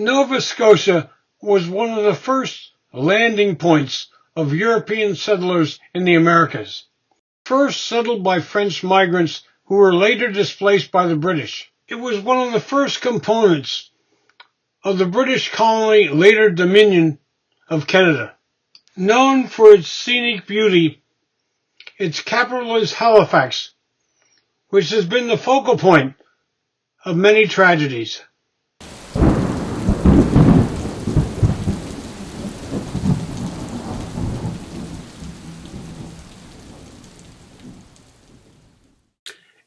Nova Scotia was one of the first landing points of European settlers in the Americas, first settled by French migrants who were later displaced by the British. It was one of the first components of the British colony, later Dominion of Canada. Known for its scenic beauty, its capital is Halifax, which has been the focal point of many tragedies.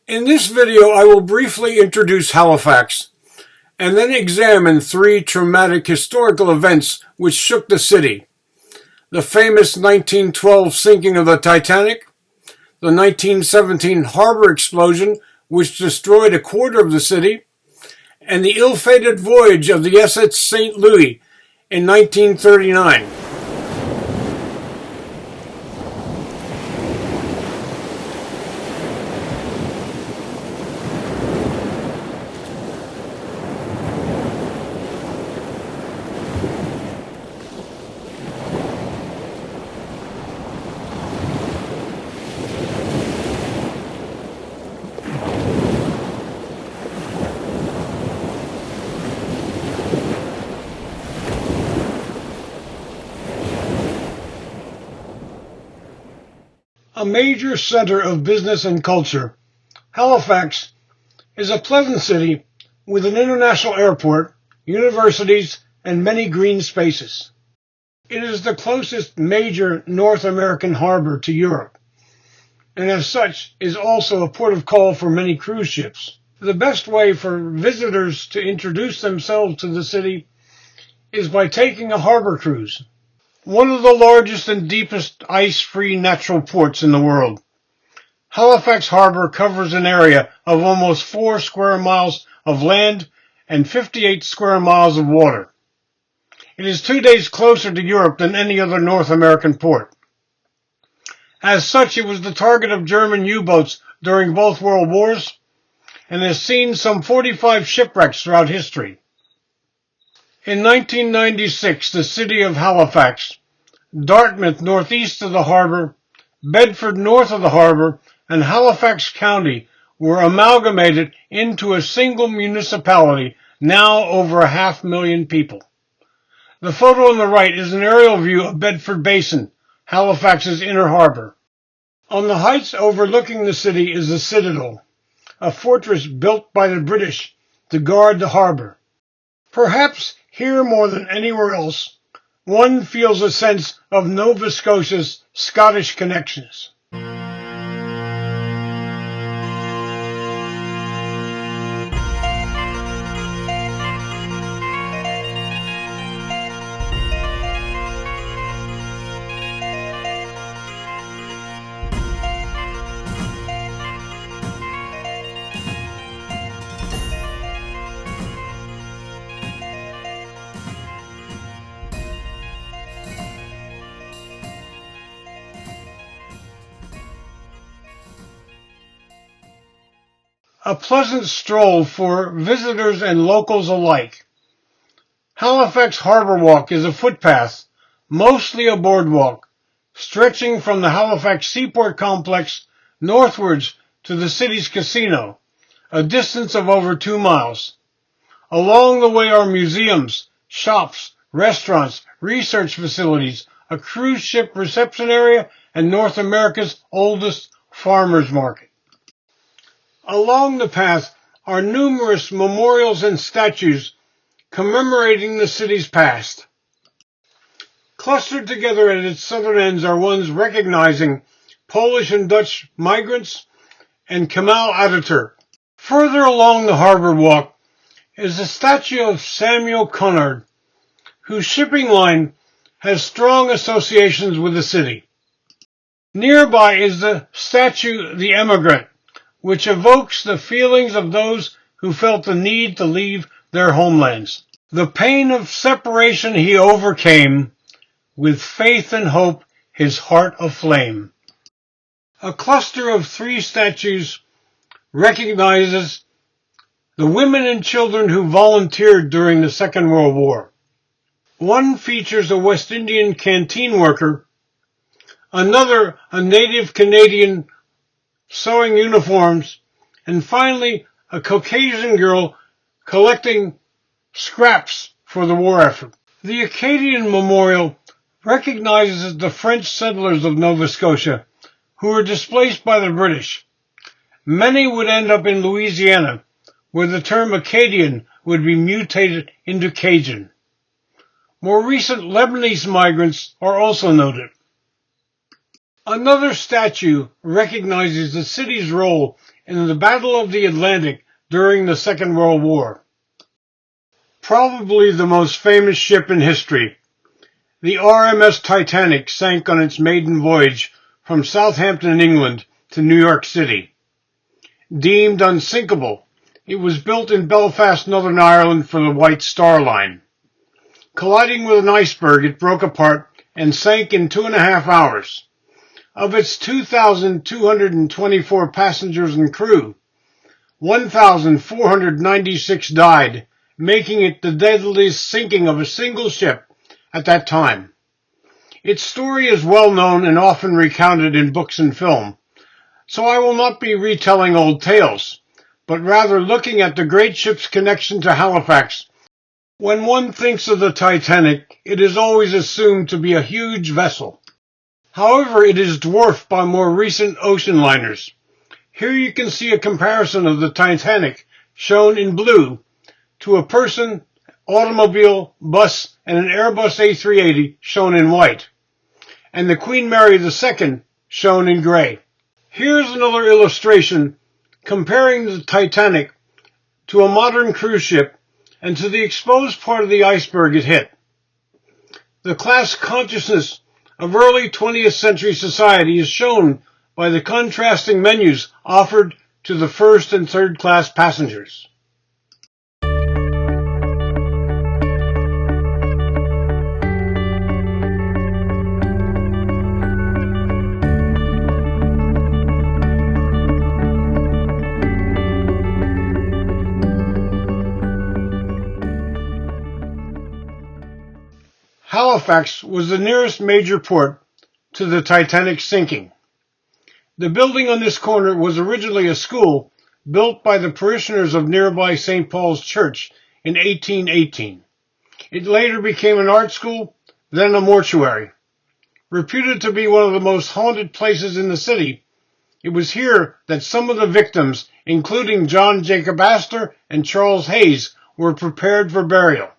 In this video, I will briefly introduce Halifax, and then examine three traumatic historical events which shook the city. The famous 1912 sinking of the Titanic, the 1917 harbour explosion which destroyed a quarter of the city, and the ill-fated voyage of the SS St. Louis in 1939. A major center of business and culture, Halifax is a pleasant city with an international airport, universities, and many green spaces. It is the closest major North American harbor to Europe, and as such is also a port of call for many cruise ships. The best way for visitors to introduce themselves to the city is by taking a harbor cruise. One of the largest and deepest ice-free natural ports in the world. Halifax Harbor covers an area of almost 4 square miles of land and 58 square miles of water. It is 2 days closer to Europe than any other North American port. As such, it was the target of German U-boats during both World Wars and has seen some 45 shipwrecks throughout history. In 1996, the city of Halifax, Dartmouth northeast of the harbor, Bedford north of the harbor, and Halifax County were amalgamated into a single municipality, now over 500,000 people. The photo on the right is an aerial view of Bedford Basin, Halifax's inner harbor. On the heights overlooking the city is the Citadel, a fortress built by the British to guard the harbor. Perhaps here more than anywhere else, one feels a sense of Nova Scotia's Scottish connections. A pleasant stroll for visitors and locals alike. Halifax Harbor Walk is a footpath, mostly a boardwalk, stretching from the Halifax Seaport Complex northwards to the city's casino, a distance of over 2 miles. Along the way are museums, shops, restaurants, research facilities, a cruise ship reception area, and North America's oldest farmers market. Along the path are numerous memorials and statues commemorating the city's past. Clustered together at its southern ends are ones recognizing Polish and Dutch migrants and Kemal Ataturk. Further along the harbor walk is a statue of Samuel Cunard, whose shipping line has strong associations with the city. Nearby is the statue The Emigrant, which evokes the feelings of those who felt the need to leave their homelands. The pain of separation he overcame, with faith and hope his heart aflame. A cluster of 3 statues recognizes the women and children who volunteered during the Second World War. One features a West Indian canteen worker, another a native Canadian sewing uniforms, and finally a Caucasian girl collecting scraps for the war effort. The Acadian Memorial recognizes the French settlers of Nova Scotia who were displaced by the British. Many would end up in Louisiana, where the term Acadian would be mutated into Cajun. More recent Lebanese migrants are also noted. Another statue recognizes the city's role in the Battle of the Atlantic during the Second World War. Probably the most famous ship in history, the RMS Titanic sank on its maiden voyage from Southampton, England, to New York City. Deemed unsinkable, it was built in Belfast, Northern Ireland for the White Star Line. Colliding with an iceberg, it broke apart and sank in 2.5 hours. Of its 2,224 passengers and crew, 1,496 died, making it the deadliest sinking of a single ship at that time. Its story is well known and often recounted in books and film, so I will not be retelling old tales, but rather looking at the great ship's connection to Halifax. When one thinks of the Titanic, it is always assumed to be a huge vessel. However, it is dwarfed by more recent ocean liners. Here you can see a comparison of the Titanic, shown in blue, to a person, automobile, bus, and an Airbus A380, shown in white, and the Queen Mary II, shown in gray. Here's another illustration comparing the Titanic to a modern cruise ship and to the exposed part of the iceberg it hit. The class consciousness of early 20th century society is shown by the contrasting menus offered to the first and third class passengers. Halifax was the nearest major port to the Titanic's sinking. The building on this corner was originally a school built by the parishioners of nearby St. Paul's Church in 1818. It later became an art school, then a mortuary. Reputed to be one of the most haunted places in the city, it was here that some of the victims, including John Jacob Astor and Charles Hayes, were prepared for burial.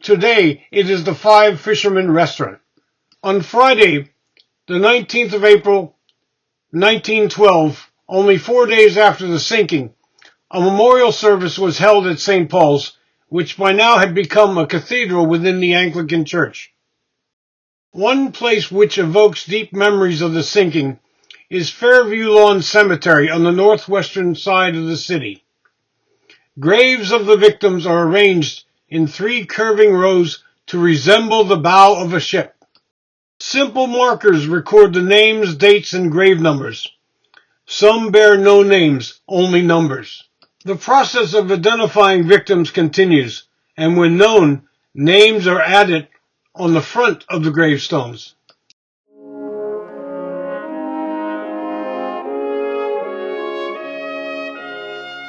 Today, it is the Five Fishermen Restaurant. On Friday, the 19th of April, 1912, only 4 days after the sinking, a memorial service was held at St. Paul's, which by now had become a cathedral within the Anglican Church. One place which evokes deep memories of the sinking is Fairview Lawn Cemetery on the northwestern side of the city. Graves of the victims are arranged in 3 curving rows to resemble the bow of a ship. Simple markers record the names, dates, and grave numbers. Some bear no names, only numbers. The process of identifying victims continues, and when known, names are added on the front of the gravestones.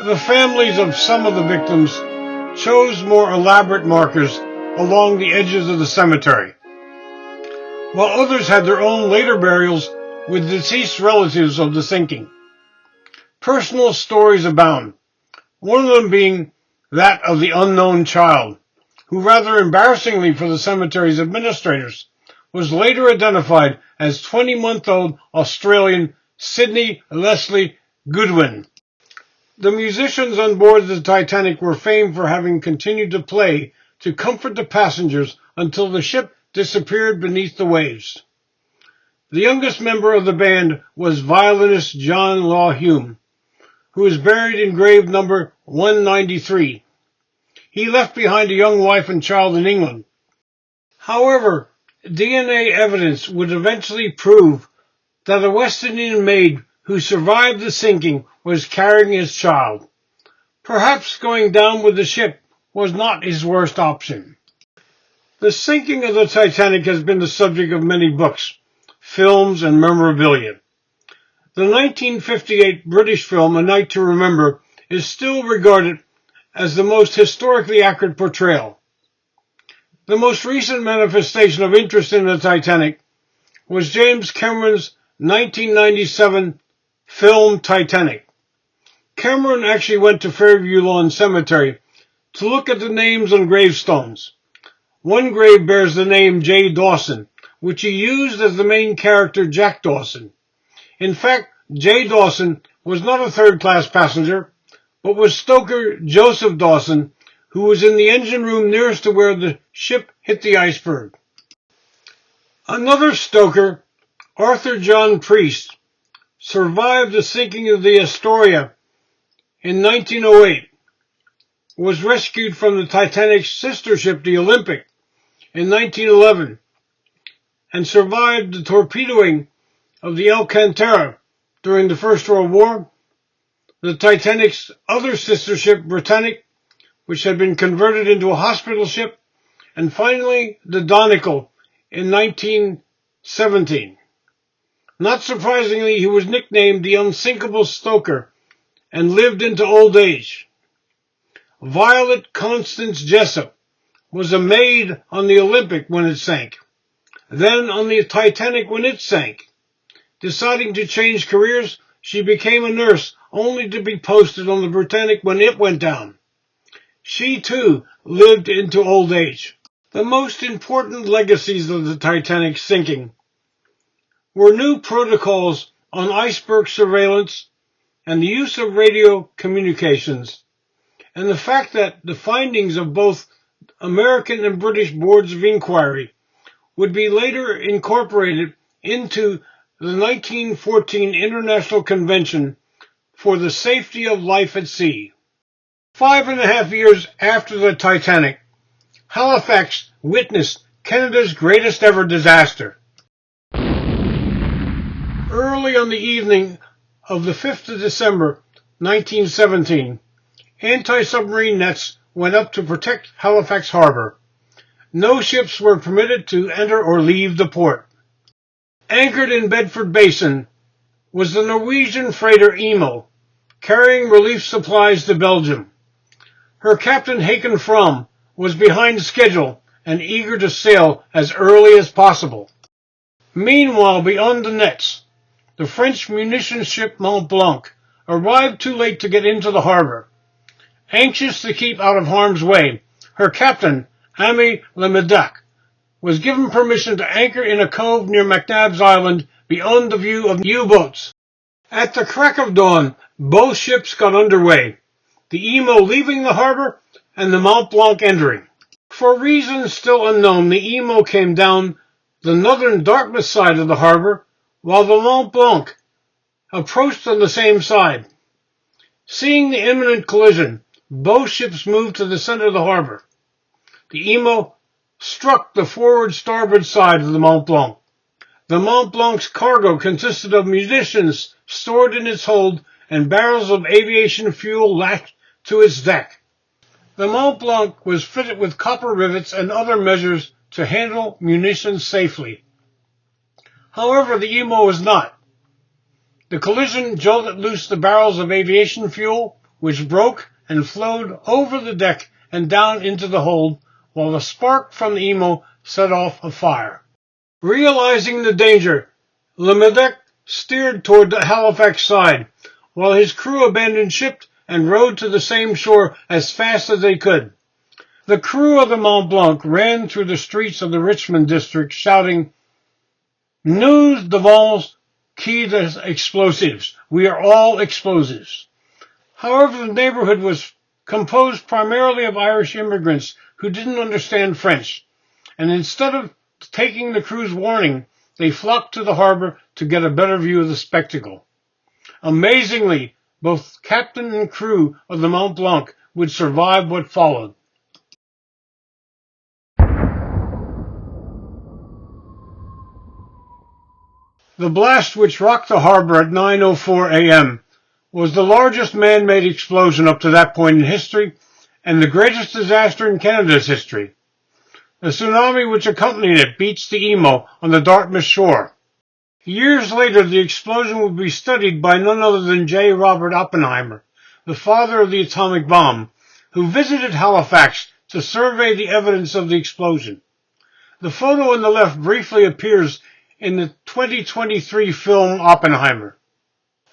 The families of some of the victims chose more elaborate markers along the edges of the cemetery, while others had their own later burials with deceased relatives of the sinking. Personal stories abound, one of them being that of the unknown child, who rather embarrassingly for the cemetery's administrators, was later identified as 20-month-old Australian Sydney Leslie Goodwin. The musicians on board the Titanic were famed for having continued to play to comfort the passengers until the ship disappeared beneath the waves. The youngest member of the band was violinist John Law Hume, who is buried in grave number 193. He left behind a young wife and child in England. However, DNA evidence would eventually prove that a West Indian maid who survived the sinking was carrying his child. Perhaps going down with the ship was not his worst option. The sinking of the Titanic has been the subject of many books, films, and memorabilia. The 1958 British film A Night to Remember is still regarded as the most historically accurate portrayal. The most recent manifestation of interest in the Titanic was James Cameron's 1997 film Titanic. Cameron actually went to Fairview Lawn Cemetery to look at the names on gravestones. One grave bears the name J. Dawson, which he used as the main character Jack Dawson. In fact, J. Dawson was not a third-class passenger, but was stoker Joseph Dawson, who was in the engine room nearest to where the ship hit the iceberg. Another stoker, Arthur John Priest, survived the sinking of the Astoria in 1908, was rescued from the Titanic's sister ship, the Olympic, in 1911, and survived the torpedoing of the Alcantara during the First World War, the Titanic's other sister ship, Britannic, which had been converted into a hospital ship, and finally the Donegal in 1917. Not surprisingly, he was nicknamed the Unsinkable Stoker and lived into old age. Violet Constance Jessup was a maid on the Olympic when it sank, then on the Titanic when it sank. Deciding to change careers, she became a nurse, only to be posted on the Britannic when it went down. She, too, lived into old age. The most important legacies of the Titanic sinking were new protocols on iceberg surveillance and the use of radio communications, and the fact that the findings of both American and British boards of inquiry would be later incorporated into the 1914 International Convention for the Safety of Life at Sea. 5.5 years after the Titanic, Halifax witnessed Canada's greatest ever disaster. Early on the evening of the 5th of December, 1917, anti-submarine nets went up to protect Halifax harbour. No ships were permitted to enter or leave the port. Anchored in Bedford Basin was the Norwegian freighter Emo, carrying relief supplies to Belgium. Her captain, Haakon Fromm, was behind schedule and eager to sail as early as possible. Meanwhile, beyond the nets, the French munition ship Mont Blanc arrived too late to get into the harbour. Anxious to keep out of harm's way, her captain, Ami Lemedac, was given permission to anchor in a cove near McNabb's Island beyond the view of U-boats. At the crack of dawn, both ships got underway, the Emo leaving the harbour and the Mont Blanc entering. For reasons still unknown, the Emo came down the northern Dartmouth side of the harbour, while the Mont Blanc approached on the same side. Seeing the imminent collision, both ships moved to the centre of the harbour. The Emo struck the forward starboard side of the Mont Blanc. The Mont Blanc's cargo consisted of munitions stored in its hold and barrels of aviation fuel lashed to its deck. The Mont Blanc was fitted with copper rivets and other measures to handle munitions safely. However, the Emo was not. The collision jolted loose the barrels of aviation fuel, which broke and flowed over the deck and down into the hold, while the spark from the Emo set off a fire. Realizing the danger, Lemedac steered toward the Halifax side, while his crew abandoned ship and rowed to the same shore as fast as they could. The crew of the Mont Blanc ran through the streets of the Richmond district shouting, "Nous devons qui des explosives. We are all explosives." However, the neighborhood was composed primarily of Irish immigrants who didn't understand French, and instead of taking the crew's warning, they flocked to the harbor to get a better view of the spectacle. Amazingly, both captain and crew of the Mont Blanc would survive what followed. The blast which rocked the harbor at 9:04 a.m. was the largest man-made explosion up to that point in history and the greatest disaster in Canada's history. The tsunami which accompanied it beats the Emo on the Dartmouth shore. Years later, the explosion would be studied by none other than J. Robert Oppenheimer, the father of the atomic bomb, who visited Halifax to survey the evidence of the explosion. The photo on the left briefly appears in the 2023 film Oppenheimer.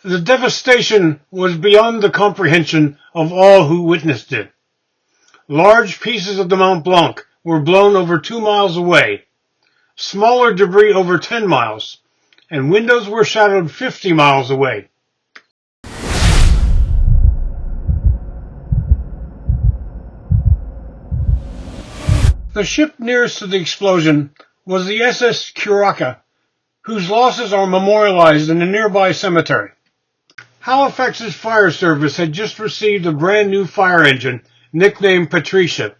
The devastation was beyond the comprehension of all who witnessed it. Large pieces of the Mont Blanc were blown over 2 miles away, smaller debris over 10 miles, and windows were shattered 50 miles away. The ship nearest to the explosion was the SS Curacao, whose losses are memorialized in a nearby cemetery. Halifax's fire service had just received a brand new fire engine, nicknamed Patricia.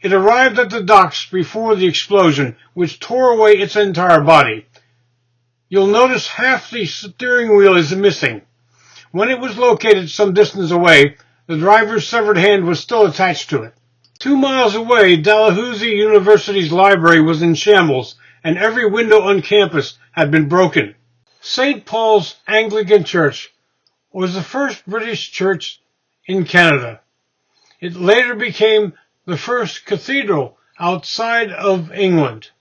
It arrived at the docks before the explosion, which tore away its entire body. You'll notice half the steering wheel is missing. When it was located some distance away, the driver's severed hand was still attached to it. 2 miles away, Dalhousie University's library was in shambles, and every window on campus had been broken. St. Paul's Anglican Church was the first British church in Canada. It later became the first cathedral outside of England.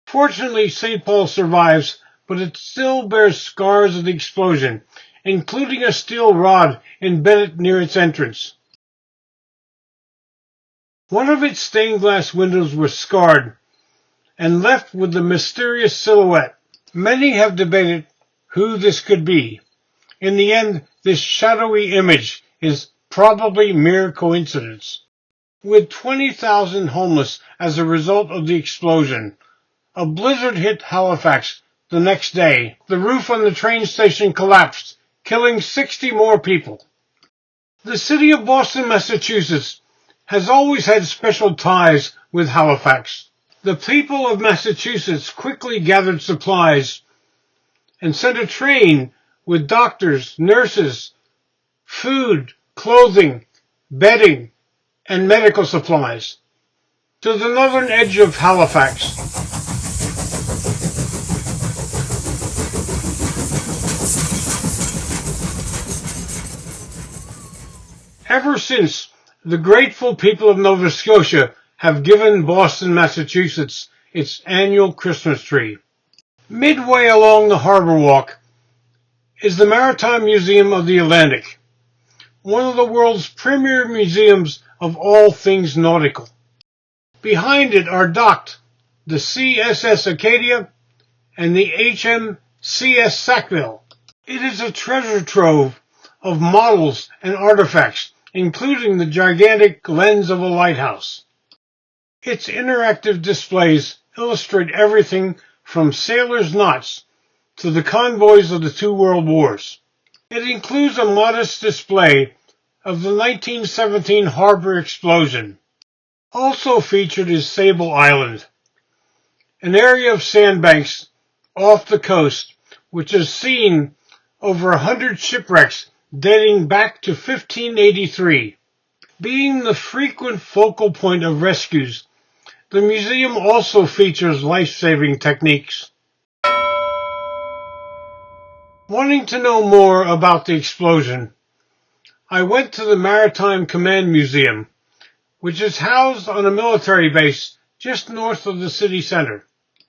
Fortunately, St. Paul survives, but it still bears scars of the explosion, including a steel rod embedded near its entrance. One of its stained glass windows was scarred and left with the mysterious silhouette. Many have debated who this could be. In the end, this shadowy image is probably mere coincidence. With 20,000 homeless as a result of the explosion, a blizzard hit Halifax the next day. The roof on the train station collapsed, killing 60 more people. The city of Boston, Massachusetts, has always had special ties with Halifax. The people of Massachusetts quickly gathered supplies and sent a train with doctors, nurses, food, clothing, bedding, and medical supplies to the northern edge of Halifax. Ever since, the grateful people of Nova Scotia have given Boston, Massachusetts, its annual Christmas tree. Midway along the Harbour Walk is the Maritime Museum of the Atlantic, one of the world's premier museums of all things nautical. Behind it are docked the CSS Acadia and the HMCS Sackville. It is a treasure trove of models and artifacts, including the gigantic lens of a lighthouse. Its interactive displays illustrate everything from sailors' knots to the convoys of the 2 world wars. It includes a modest display of the 1917 harbour explosion. Also featured is Sable Island, an area of sandbanks off the coast which has seen over 100 shipwrecks dating back to 1583. Being the frequent focal point of rescues, the museum also features life-saving techniques. Wanting to know more about the explosion, I went to the Maritime Command Museum, which is housed on a military base just north of the city center.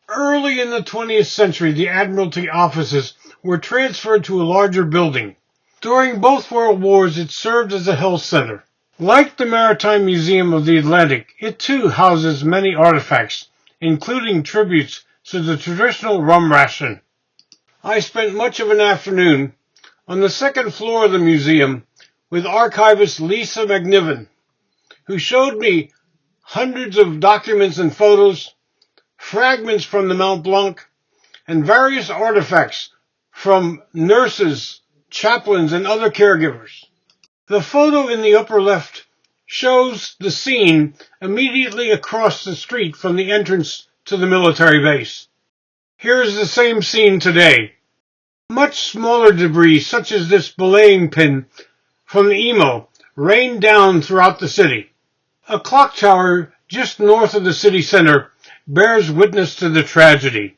Early in the 20th century, the Admiralty offices were transferred to a larger building. During both World Wars, it served as a health center. Like the Maritime Museum of the Atlantic, it too houses many artifacts, including tributes to the traditional rum ration. I spent much of an afternoon on the second floor of the museum with archivist Lisa McNiven, who showed me hundreds of documents and photos, fragments from the Mont Blanc, and various artifacts from nurses, chaplains, and other caregivers. The photo in the upper left shows the scene immediately across the street from the entrance to the military base. Here is the same scene today. Much smaller debris, such as this belaying pin from the Emo, rained down throughout the city. A clock tower just north of the city center bears witness to the tragedy.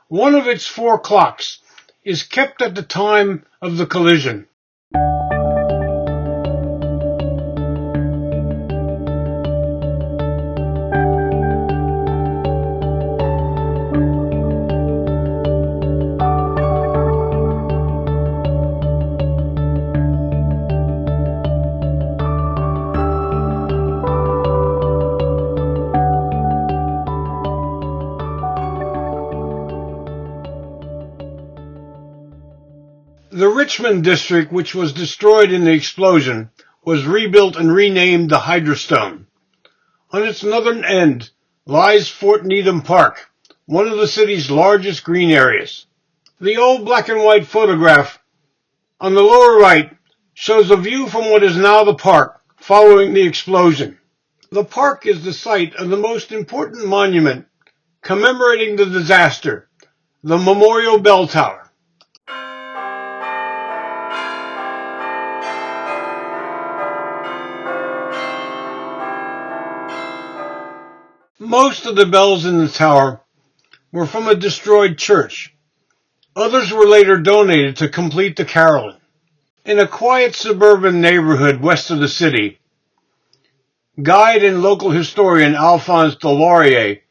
One of its 4 clocks is kept at the time of the collision. The Richmond district, which was destroyed in the explosion, was rebuilt and renamed the Hydrostone. On its northern end lies Fort Needham Park, one of the city's largest green areas. The old black and white photograph on the lower right shows a view from what is now the park following the explosion. The park is the site of the most important monument commemorating the disaster, the Memorial Bell Tower. Most of the bells in the tower were from a destroyed church. Others were later donated to complete the carillon. In a quiet suburban neighborhood west of the city, guide and local historian Alphonse Delaurier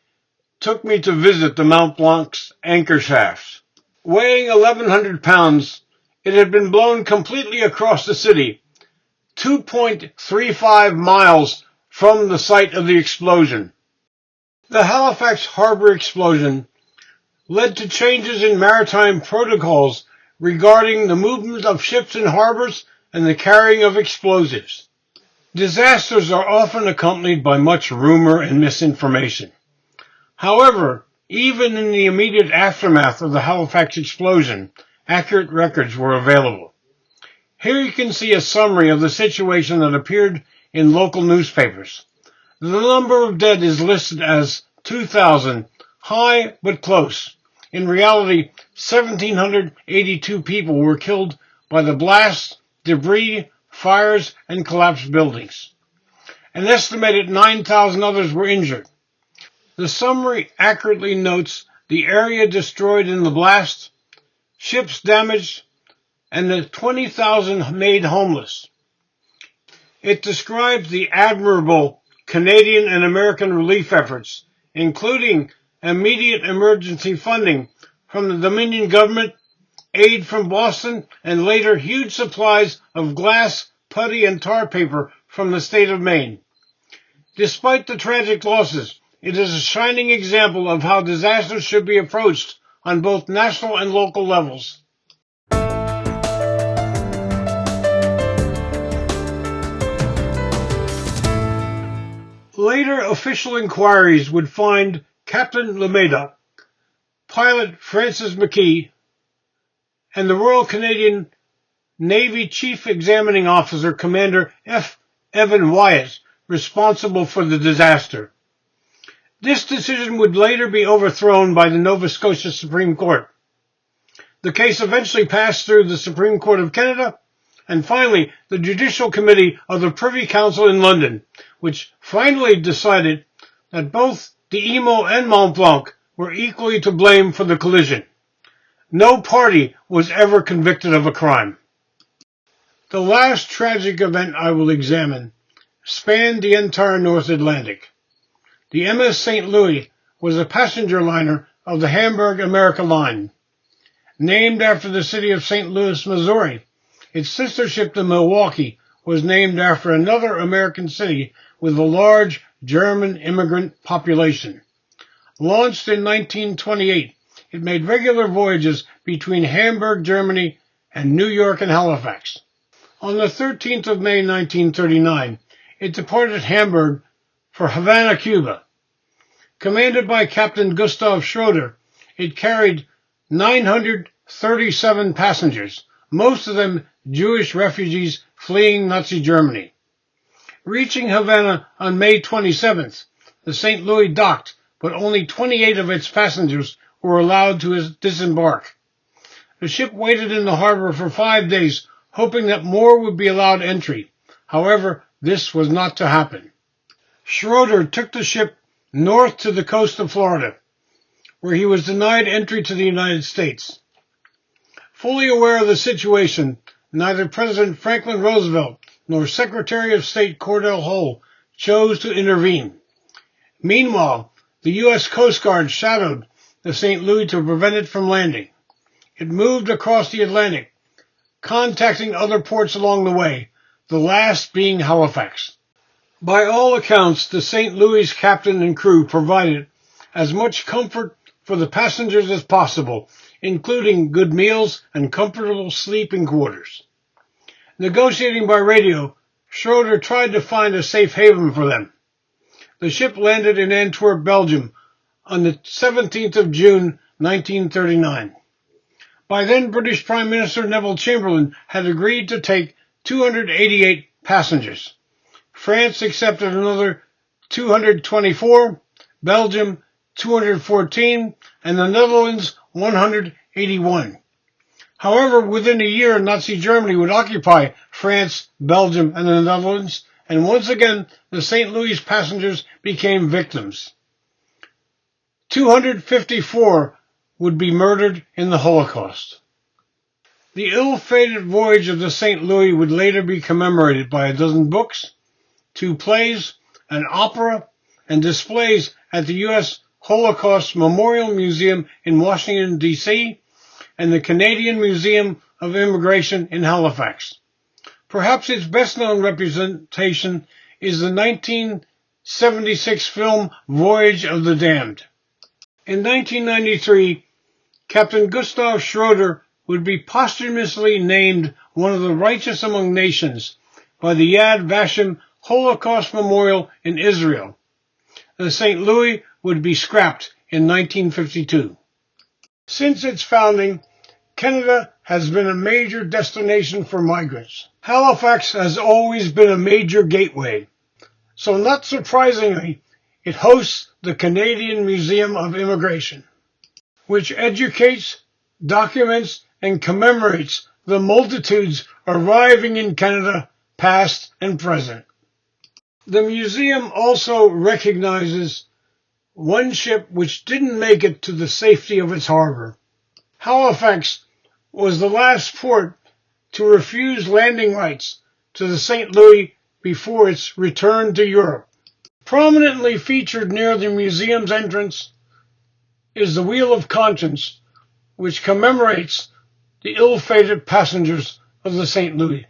took me to visit the Mont Blanc's anchor shafts. Weighing 1,100 pounds, it had been blown completely across the city, 2.35 miles from the site of the explosion. The Halifax harbour explosion led to changes in maritime protocols regarding the movement of ships in harbours and the carrying of explosives. Disasters are often accompanied by much rumour and misinformation. However, even in the immediate aftermath of the Halifax explosion, accurate records were available. Here you can see a summary of the situation that appeared in local newspapers. The number of dead is listed as 2,000, high but close. In reality, 1,782 people were killed by the blast, debris, fires, and collapsed buildings. An estimated 9,000 others were injured. The summary accurately notes the area destroyed in the blast, ships damaged, and the 20,000 made homeless. It describes the admirable Canadian and American relief efforts, including immediate emergency funding from the Dominion government, aid from Boston, and later huge supplies of glass, putty, and tar paper from the state of Maine. Despite the tragic losses, it is a shining example of how disasters should be approached on both national and local levels. Later official inquiries would find Captain Lemeda, pilot Francis McKee, and the Royal Canadian Navy Chief Examining Officer Commander F. Evan Wyatt responsible for the disaster. This decision would later be overthrown by the Nova Scotia Supreme Court. The case eventually passed through the Supreme Court of Canada, and finally the Judicial Committee of the Privy Council in London, which finally decided that both the Emo and Mont Blanc were equally to blame for the collision. No party was ever convicted of a crime. The last tragic event I will examine spanned the entire North Atlantic. The MS St. Louis was a passenger liner of the Hamburg America Line. Named after the city of St. Louis, Missouri, its sister ship, the Milwaukee, was named after another American city with a large German immigrant population. Launched in 1928, it made regular voyages between Hamburg, Germany, and New York and Halifax. On the 13th of May 1939, it departed Hamburg for Havana, Cuba. Commanded by Captain Gustav Schroeder, it carried 937 passengers, most of them Jewish refugees fleeing Nazi Germany. Reaching Havana on May 27th, the St. Louis docked, but only 28 of its passengers were allowed to disembark. The ship waited in the harbor for 5 days, hoping that more would be allowed entry. However, this was not to happen. Schroeder took the ship north to the coast of Florida, where he was denied entry to the United States. Fully aware of the situation, neither President Franklin Roosevelt nor Secretary of State Cordell Hull chose to intervene. Meanwhile, the U.S. Coast Guard shadowed the St. Louis to prevent it from landing. It moved across the Atlantic, contacting other ports along the way, the last being Halifax. By all accounts, the St. Louis captain and crew provided as much comfort for the passengers as possible, including good meals and comfortable sleeping quarters. Negotiating by radio, Schroeder tried to find a safe haven for them. The ship landed in Antwerp, Belgium, on the 17th of June, 1939. By then, British Prime Minister Neville Chamberlain had agreed to take 288 passengers. France accepted another 224, Belgium 214, and the Netherlands 181. However, within a year, Nazi Germany would occupy France, Belgium, and the Netherlands, and once again, the St. Louis passengers became victims. 254 would be murdered in the Holocaust. The ill-fated voyage of the St. Louis would later be commemorated by a dozen books, 2 plays, an opera, and displays at the U.S. Holocaust Memorial Museum in Washington, D.C., and the Canadian Museum of Immigration in Halifax. Perhaps its best-known representation is the 1976 film Voyage of the Damned. In 1993, Captain Gustav Schroeder would be posthumously named one of the righteous among nations by the Yad Vashem Holocaust Memorial in Israel. The St. Louis would be scrapped in 1952. Since its founding, Canada has been a major destination for migrants. Halifax has always been a major gateway. So not surprisingly, it hosts the Canadian Museum of Immigration, which educates, documents, and commemorates the multitudes arriving in Canada, past and present. The museum also recognizes one ship which didn't make it to the safety of its harbor. Halifax was the last port to refuse landing rights to the St. Louis before its return to Europe. Prominently featured near the museum's entrance is the Wheel of Conscience, which commemorates the ill-fated passengers of the St. Louis.